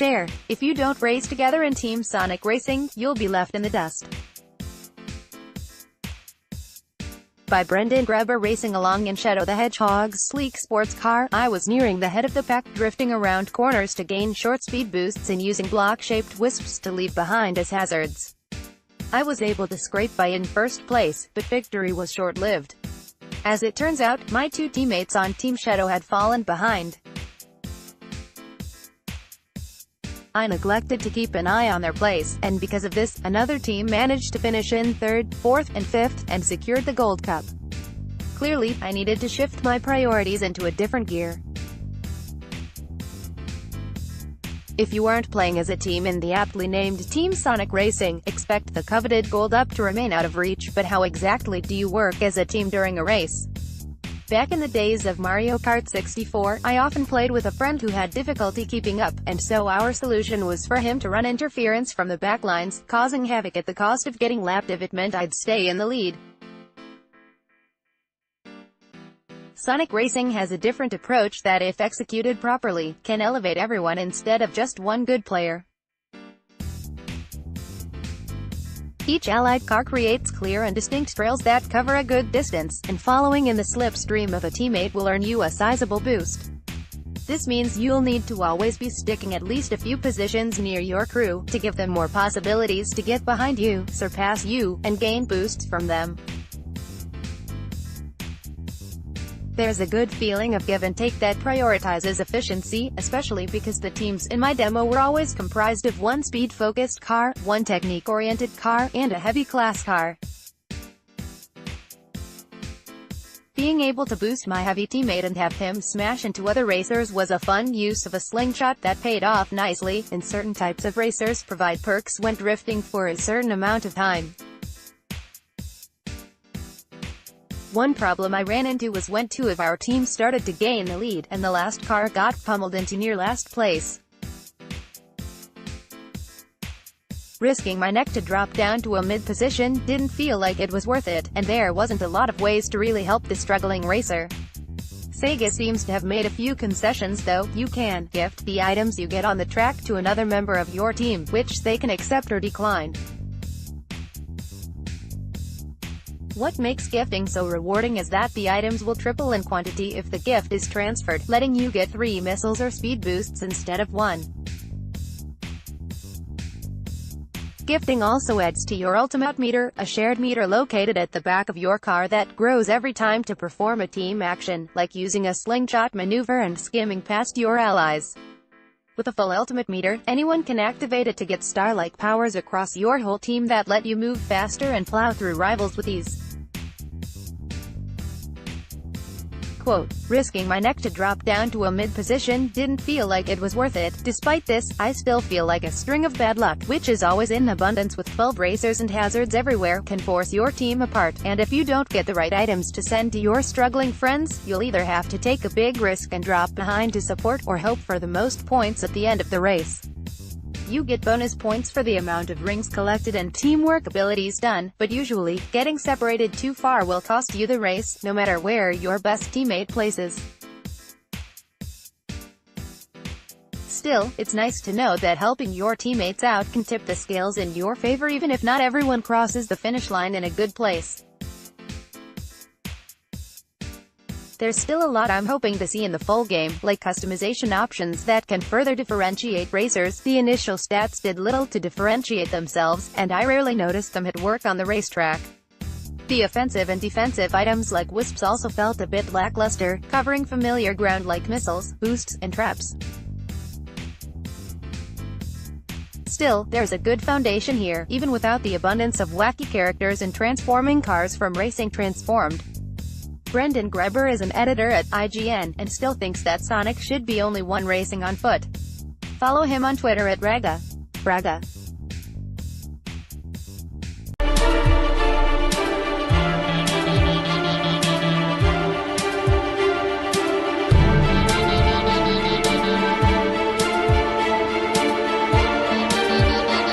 share. If you don't race together in Team Sonic Racing, you'll be left in the dust. By Brendan Graeber Racing. Along in Shadow the Hedgehog's sleek sports car, I was nearing the head of the pack, drifting around corners to gain short speed boosts and using block-shaped wisps to leave behind as hazards. I was able to scrape by in first place, but victory was short-lived. As it turns out, my two teammates on Team Shadow had fallen behind. I neglected to keep an eye on their place, and because of this, another team managed to finish in third, fourth, and fifth, and secured the Gold Cup. Clearly, I needed to shift my priorities into a different gear. If you aren't playing as a team in the aptly named Team Sonic Racing, expect the coveted Gold Up to remain out of reach. But how exactly do you work as a team during a race? Back in the days of Mario Kart 64, I often played with a friend who had difficulty keeping up, and so our solution was for him to run interference from the backlines, causing havoc at the cost of getting lapped if it meant I'd stay in the lead. Sonic Racing has a different approach that, if executed properly, can elevate everyone instead of just one good player. Each allied car creates clear and distinct trails that cover a good distance, and following in the slipstream of a teammate will earn you a sizable boost. This means you'll need to always be sticking at least a few positions near your crew, to give them more possibilities to get behind you, surpass you, and gain boosts from them. There's a good feeling of give and take that prioritizes efficiency, especially because the teams in my demo were always comprised of one speed-focused car, one technique-oriented car, and a heavy-class car. Being able to boost my heavy teammate and have him smash into other racers was a fun use of a slingshot that paid off nicely, and certain types of racers provide perks when drifting for a certain amount of time. One problem I ran into was when two of our teams started to gain the lead, and the last car got pummeled into near last place. Risking my neck to drop down to a mid-position didn't feel like it was worth it, and there wasn't a lot of ways to really help the struggling racer. Sega seems to have made a few concessions though. You can gift the items you get on the track to another member of your team, which they can accept or decline. What makes gifting so rewarding is that the items will triple in quantity if the gift is transferred, letting you get 3 missiles or speed boosts instead of 1. Gifting also adds to your ultimate meter, a shared meter located at the back of your car that grows every time to perform a team action, like using a slingshot maneuver and skimming past your allies. With a full ultimate meter, anyone can activate it to get star-like powers across your whole team that let you move faster and plow through rivals with ease. Quote, risking my neck to drop down to a mid-position didn't feel like it was worth it. Despite this, I still feel like a string of bad luck, which is always in abundance with full racers and hazards everywhere, can force your team apart, and if you don't get the right items to send to your struggling friends, you'll either have to take a big risk and drop behind to support, or hope for the most points at the end of the race. You get bonus points for the amount of rings collected and teamwork abilities done, but usually, getting separated too far will cost you the race, no matter where your best teammate places. Still, it's nice to know that helping your teammates out can tip the scales in your favor even if not everyone crosses the finish line in a good place. There's still a lot I'm hoping to see in the full game, like customization options that can further differentiate racers. The initial stats did little to differentiate themselves, and I rarely noticed them at work on the racetrack. The offensive and defensive items like wisps also felt a bit lackluster, covering familiar ground like missiles, boosts, and traps. Still, there's a good foundation here, even without the abundance of wacky characters and transforming cars from Racing Transformed. Brendan Graeber is an editor at IGN, and still thinks that Sonic should be only one racing on foot. Follow him on Twitter at Braga.